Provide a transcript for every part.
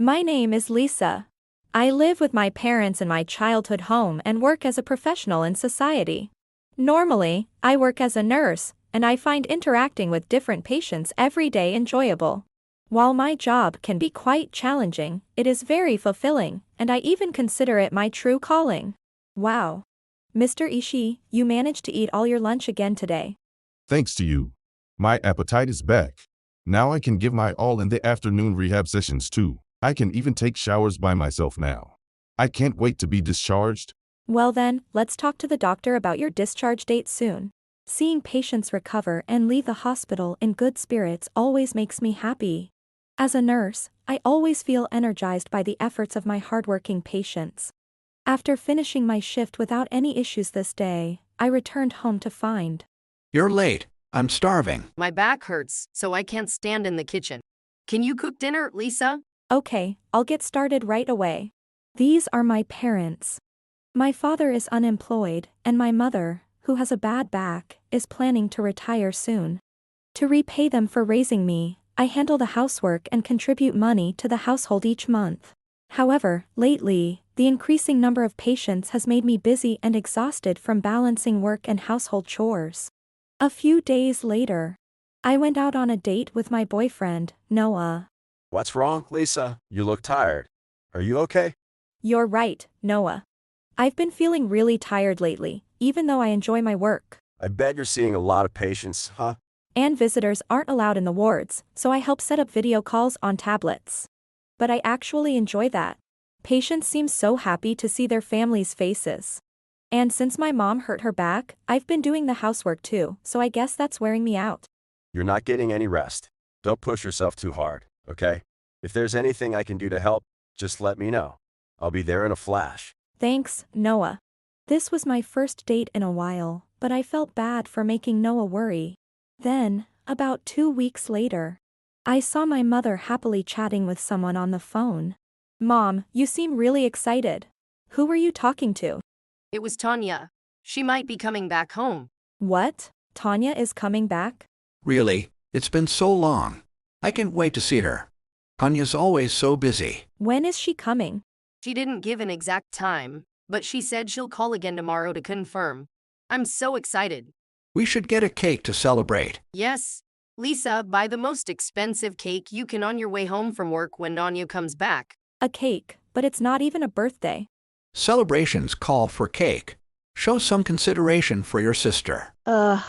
My name is Lisa. I live with my parents in my childhood home and work as a professional in society. Normally, I work as a nurse, and I find interacting with different patients every day enjoyable. While my job can be quite challenging, it is very fulfilling, and I even consider it my true calling. Wow. Mr. Ishii, you managed to eat all your lunch again today. Thanks to you. My appetite is back. Now I can give my all in the afternoon rehab sessions too. I can even take showers by myself now. I can't wait to be discharged. Well then, let's talk to the doctor about your discharge date soon. Seeing patients recover and leave the hospital in good spirits always makes me happy. As a nurse, I always feel energized by the efforts of my hardworking patients. After finishing my shift without any issues this day, I returned home to find. You're late. I'm starving. My back hurts, so I can't stand in the kitchen. Can you cook dinner, Lisa? Okay, I'll get started right away. These are my parents. My father is unemployed, and my mother, who has a bad back, is planning to retire soon. To repay them for raising me, I handle the housework and contribute money to the household each month. However, lately, the increasing number of patients has made me busy and exhausted from balancing work and household chores. A few days later, I went out on a date with my boyfriend, Noah. What's wrong, Lisa? You look tired. Are you okay? You're right, Noah. I've been feeling really tired lately, even though I enjoy my work. I bet you're seeing a lot of patients, huh? And visitors aren't allowed in the wards, so I help set up video calls on tablets. But I actually enjoy that. Patients seem so happy to see their families' faces. And since my mom hurt her back, I've been doing the housework too, so I guess that's wearing me out. You're not getting any rest. Don't push yourself too hard, okay? If there's anything I can do to help, just let me know. I'll be there in a flash. Thanks, Noah. This was my first date in a while, but I felt bad for making Noah worry. Then, about 2 weeks later, I saw my mother happily chatting with someone on the phone. Mom, you seem really excited. Who were you talking to? It was Tanya. She might be coming back home. What? Tanya is coming back? Really? It's been so long. I can't wait to see her. Tanya's always so busy. When is she coming? She didn't give an exact time, but she said she'll call again tomorrow to confirm. I'm so excited. We should get a cake to celebrate. Yes. Lisa, buy the most expensive cake you can on your way home from work when Tanya comes back. A cake, but it's not even a birthday. Celebrations call for cake. Show some consideration for your sister. Ugh.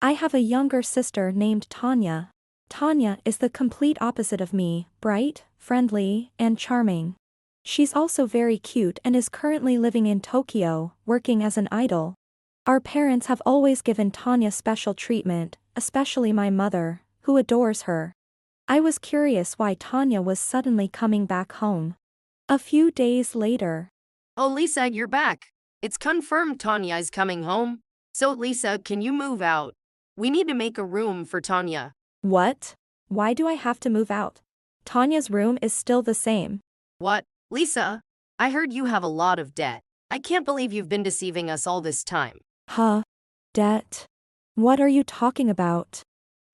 I have a younger sister named Tanya. Tanya is the complete opposite of me, bright, friendly, and charming. She's also very cute and is currently living in Tokyo, working as an idol. Our parents have always given Tanya special treatment, especially my mother, who adores her. I was curious why Tanya was suddenly coming back home. A few days later. Oh, Lisa, you're back. It's confirmed Tanya is coming home. So, Lisa, can you move out? We need to make a room for Tanya. What? Why do I have to move out? Tanya's room is still the same. What? Lisa, I heard you have a lot of debt. I can't believe you've been deceiving us all this time. Huh? Debt? What are you talking about?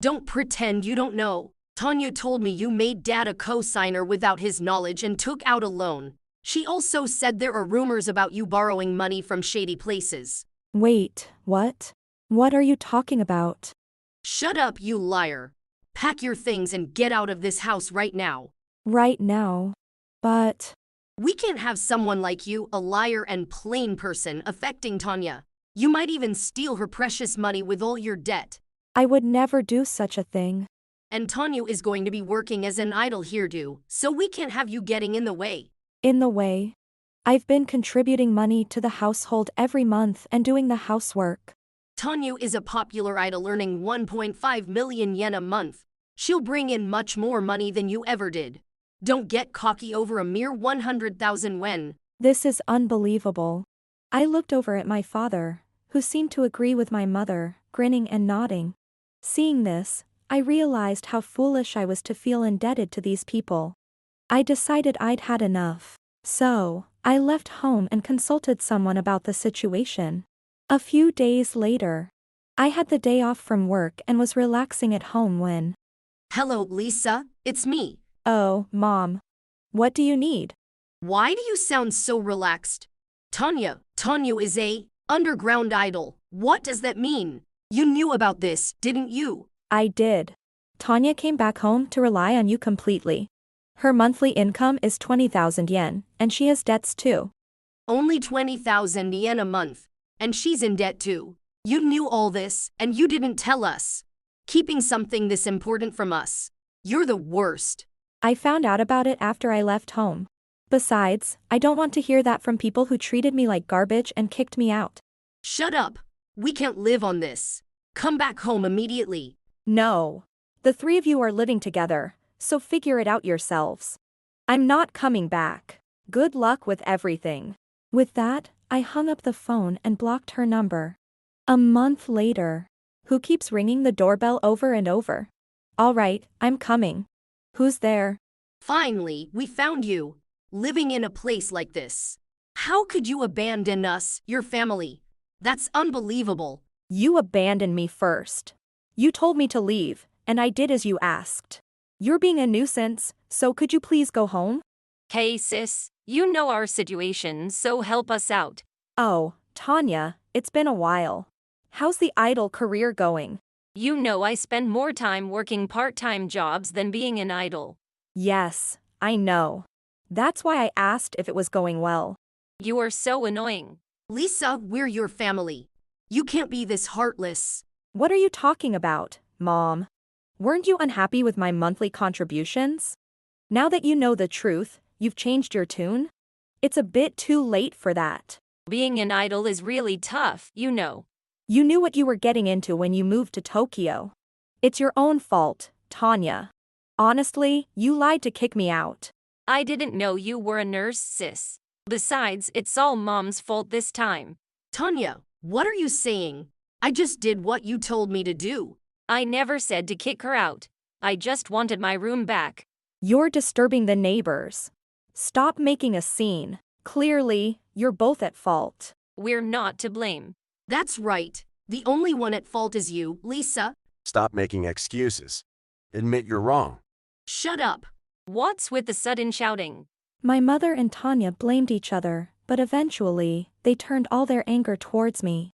Don't pretend you don't know. Tanya told me you made Dad a co-signer without his knowledge and took out a loan. She also said there are rumors about you borrowing money from shady places. Wait, what? What are you talking about? Shut up, you liar. Pack your things and get out of this house right now. Right now? But... We can't have someone like you, a liar and plain person, affecting Tanya. You might even steal her precious money with all your debt. I would never do such a thing. And Tanya is going to be working as an idol here, so we can't have you getting in the way. In the way? I've been contributing money to the household every month and doing the housework. Tanya is a popular idol earning 1.5 million yen a month. She'll bring in much more money than you ever did. Don't get cocky over a mere 100,000 yen. This is unbelievable. I looked over at my father, who seemed to agree with my mother, grinning and nodding. Seeing this, I realized how foolish I was to feel indebted to these people. I decided I'd had enough. So, I left home and consulted someone about the situation. A few days later, I had the day off from work and was relaxing at home when... Hello, Lisa. It's me. Oh, Mom. What do you need? Why do you sound so relaxed? Tanya is a underground idol. What does that mean? You knew about this, didn't you? I did. Tanya came back home to rely on you completely. Her monthly income is 20,000 yen, and she has debts too. Only 20,000 yen a month, and she's in debt too. You knew all this, and you didn't tell us. Keeping something this important from us. You're the worst. I found out about it after I left home. Besides, I don't want to hear that from people who treated me like garbage and kicked me out. Shut up. We can't live on this. Come back home immediately. No. The three of you are living together, so figure it out yourselves. I'm not coming back. Good luck with everything. With that, I hung up the phone and blocked her number. A month later. Who keeps ringing the doorbell over and over? All right, I'm coming. Who's there? Finally, we found you. Living in a place like this. How could you abandon us, your family? That's unbelievable. You abandoned me first. You told me to leave, and I did as you asked. You're being a nuisance, so could you please go home? Hey sis, you know our situation, so help us out. Oh, Tanya, it's been a while. How's the idol career going? You know I spend more time working part-time jobs than being an idol. Yes, I know. That's why I asked if it was going well. You are so annoying. Lisa, we're your family. You can't be this heartless. What are you talking about, Mom? Weren't you unhappy with my monthly contributions? Now that you know the truth, you've changed your tune? It's a bit too late for that. Being an idol is really tough, you know. You knew what you were getting into when you moved to Tokyo. It's your own fault, Tanya. Honestly, you lied to kick me out. I didn't know you were a nurse, sis. Besides, it's all Mom's fault this time. Tanya, what are you saying? I just did what you told me to do. I never said to kick her out. I just wanted my room back. You're disturbing the neighbors. Stop making a scene. Clearly, you're both at fault. We're not to blame. That's right. The only one at fault is you, Lisa. Stop making excuses. Admit you're wrong. Shut up. What's with the sudden shouting? My mother and Tanya blamed each other, but eventually, they turned all their anger towards me.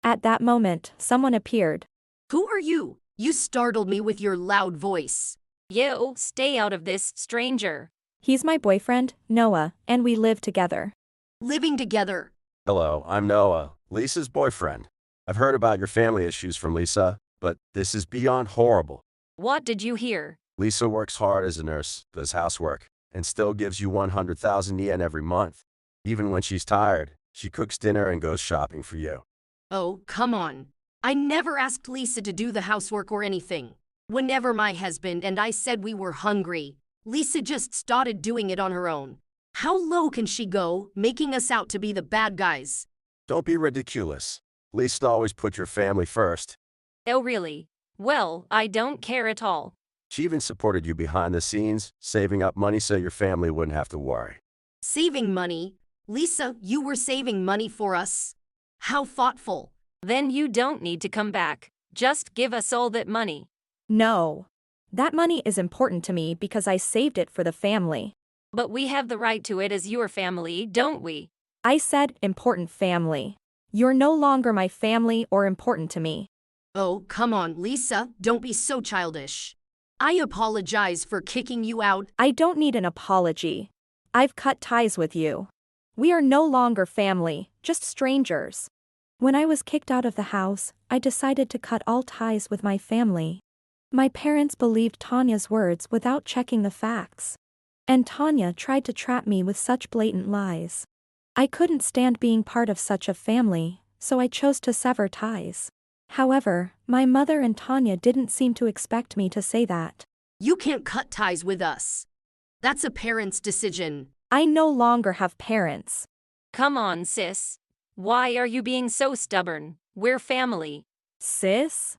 At that moment, someone appeared. Who are you? You startled me with your loud voice. Yo, stay out of this, stranger. He's my boyfriend, Noah, and we live together. Living together. Hello, I'm Noah, Lisa's boyfriend. I've heard about your family issues from Lisa, but this is beyond horrible. What did you hear? Lisa works hard as a nurse, does housework, and still gives you 100,000 yen every month. Even when she's tired, she cooks dinner and goes shopping for you. Oh, come on. I never asked Lisa to do the housework or anything. Whenever my husband and I said we were hungry, Lisa just started doing it on her own. How low can she go, making us out to be the bad guys? Don't be ridiculous. Lisa always put your family first. Oh really? Well, I don't care at all. She even supported you behind the scenes, saving up money so your family wouldn't have to worry. Saving money? Lisa, you were saving money for us? How thoughtful. Then you don't need to come back. Just give us all that money. No. That money is important to me because I saved it for the family. But we have the right to it as your family, don't we? I said important family. You're no longer my family or important to me. Oh, come on, Lisa, don't be so childish. I apologize for kicking you out. I don't need an apology. I've cut ties with you. We are no longer family, just strangers. When I was kicked out of the house, I decided to cut all ties with my family. My parents believed Tanya's words without checking the facts. And Tanya tried to trap me with such blatant lies. I couldn't stand being part of such a family, so I chose to sever ties. However, my mother and Tanya didn't seem to expect me to say that. You can't cut ties with us. That's a parent's decision. I no longer have parents. Come on, sis. Why are you being so stubborn? We're family. Sis?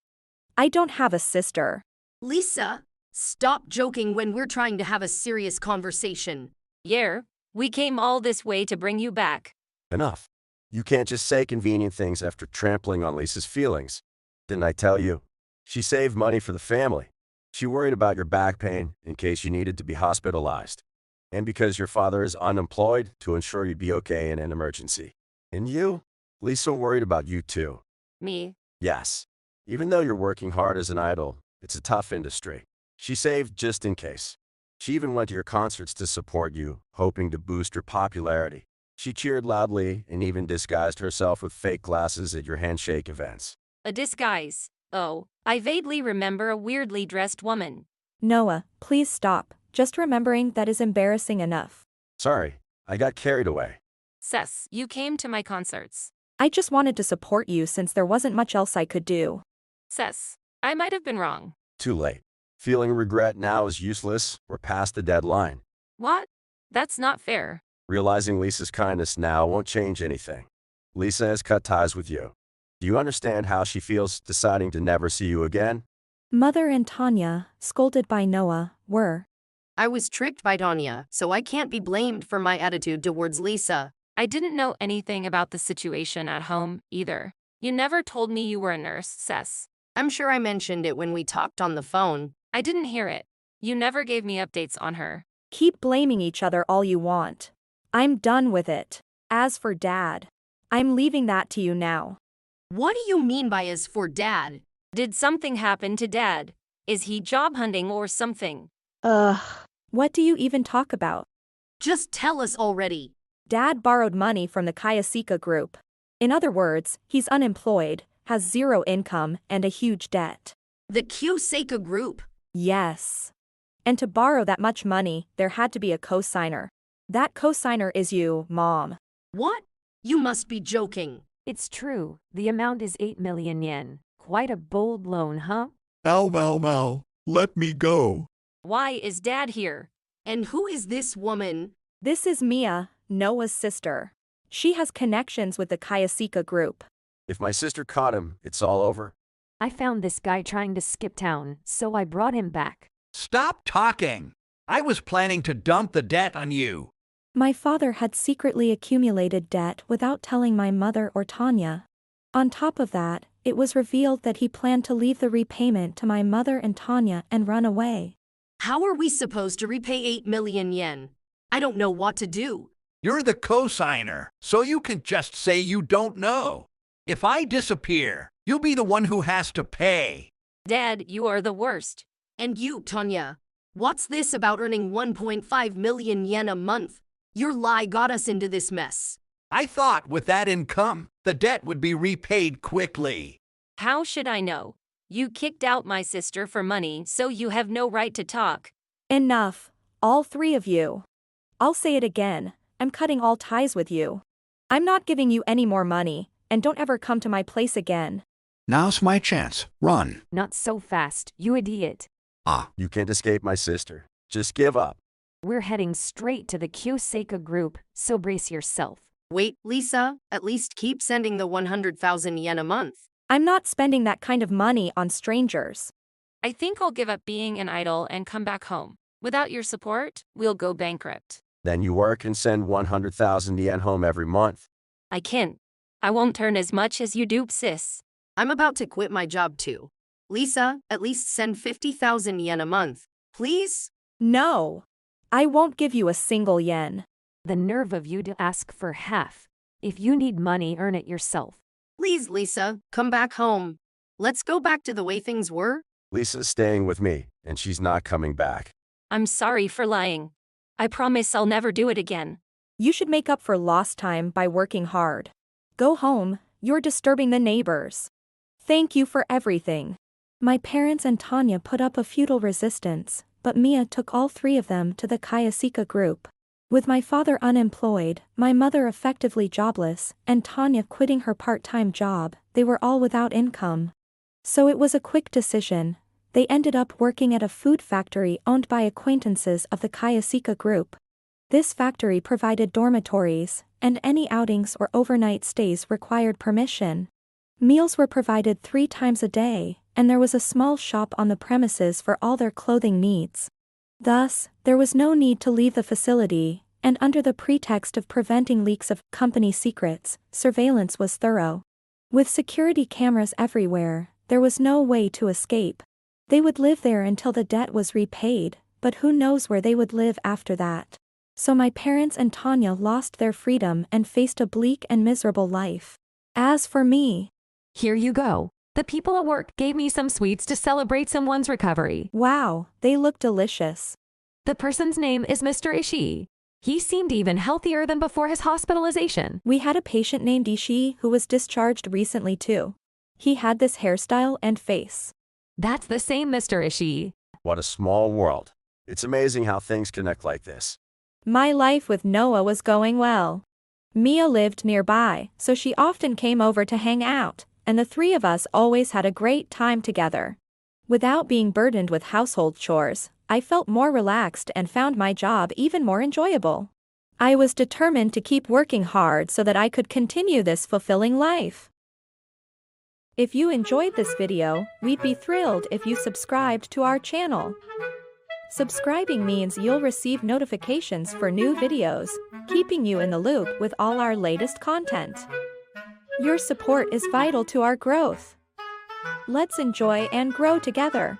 I don't have a sister. Lisa, stop joking when we're trying to have a serious conversation. Yeah, we came all this way to bring you back. Enough. You can't just say convenient things after trampling on Lisa's feelings. Didn't I tell you? She saved money for the family. She worried about your back pain in case you needed to be hospitalized. And because your father is unemployed to ensure you'd be okay in an emergency. And you? Lisa worried about you too. Me? Yes. Even though you're working hard as an idol, it's a tough industry. She saved just in case. She even went to your concerts to support you, hoping to boost your popularity. She cheered loudly and even disguised herself with fake glasses at your handshake events. A disguise. Oh, I vaguely remember a weirdly dressed woman. Noah, please stop. Just remembering that is embarrassing enough. Sorry, I got carried away. Cess, you came to my concerts. I just wanted to support you since there wasn't much else I could do. Cess, I might have been wrong. Too late. Feeling regret now is useless. We're past the deadline. What? That's not fair. Realizing Lisa's kindness now won't change anything. Lisa has cut ties with you. Do you understand how she feels deciding to never see you again? Mother and Tanya, scolded by Noah, were. I was tricked by Tanya, so I can't be blamed for my attitude towards Lisa. I didn't know anything about the situation at home, either. You never told me you were a nurse, Cess. I'm sure I mentioned it when we talked on the phone. I didn't hear it. You never gave me updates on her. Keep blaming each other all you want. I'm done with it. As for Dad, I'm leaving that to you now. What do you mean by as for Dad? Did something happen to Dad? Is he job hunting or something? What do you even talk about? Just tell us already. Dad borrowed money from the Kayasika group. In other words, he's unemployed, has zero income, and a huge debt. The Q-Seika group. Yes. And to borrow that much money, there had to be a co-signer. That co-signer is you, Mom. What? You must be joking. It's true. The amount is 8 million yen. Quite a bold loan, huh? Mal, let me go. Why is Dad here? And who is this woman? This is Mia, Noah's sister. She has connections with the Kayasika group. If my sister caught him, it's all over. I found this guy trying to skip town, so I brought him back. Stop talking. I was planning to dump the debt on you. My father had secretly accumulated debt without telling my mother or Tanya. On top of that, it was revealed that he planned to leave the repayment to my mother and Tanya and run away. How are we supposed to repay 8 million yen? I don't know what to do. You're the co-signer, so you can just say you don't know. If I disappear, you'll be the one who has to pay. Dad, you are the worst. And you, Tanya. What's this about earning 1.5 million yen a month? Your lie got us into this mess. I thought with that income, the debt would be repaid quickly. How should I know? You kicked out my sister for money, so you have no right to talk. Enough, all three of you. I'll say it again, I'm cutting all ties with you. I'm not giving you any more money, and don't ever come to my place again. Now's my chance. Run. Not so fast, you idiot. You can't escape my sister. Just give up. We're heading straight to the Q-Seika group, so brace yourself. Wait, Lisa, at least keep sending the 100,000 yen a month. I'm not spending that kind of money on strangers. I think I'll give up being an idol and come back home. Without your support, we'll go bankrupt. Then you work and send 100,000 yen home every month. I can't. I won't earn as much as you do, sis. I'm about to quit my job too. Lisa, at least send 50,000 yen a month, please? No. I won't give you a single yen. The nerve of you to ask for half. If you need money, earn it yourself. Please, Lisa, come back home. Let's go back to the way things were. Lisa's staying with me, and she's not coming back. I'm sorry for lying. I promise I'll never do it again. You should make up for lost time by working hard. Go home, you're disturbing the neighbors. Thank you for everything. My parents and Tanya put up a futile resistance, but Mia took all three of them to the Kayasika group. With my father unemployed, my mother effectively jobless, and Tanya quitting her part-time job, they were all without income. So it was a quick decision. They ended up working at a food factory owned by acquaintances of the Kayasika group. This factory provided dormitories, and any outings or overnight stays required permission. Meals were provided 3 times a day, and there was a small shop on the premises for all their clothing needs. Thus, there was no need to leave the facility, and under the pretext of preventing leaks of company secrets, surveillance was thorough. With security cameras everywhere, there was no way to escape. They would live there until the debt was repaid, but who knows where they would live after that. So my parents and Tanya lost their freedom and faced a bleak and miserable life. As for me, Here you go. The people at work gave me some sweets to celebrate someone's recovery. wow, they look delicious. The person's name is Mr. Ishii. He seemed even healthier than before his hospitalization. We had a patient named Ishii who was discharged recently too. He had this hairstyle and face. That's the same Mr. Ishii. What a small world. It's amazing how things connect like this. My life with Noah was going well. Mia lived nearby, so she often came over to hang out, and the three of us always had a great time together. Without being burdened with household chores, I felt more relaxed and found my job even more enjoyable. I was determined to keep working hard so that I could continue this fulfilling life. If you enjoyed this video, we'd be thrilled if you subscribed to our channel. Subscribing means you'll receive notifications for new videos, keeping you in the loop with all our latest content. Your support is vital to our growth. Let's enjoy and grow together.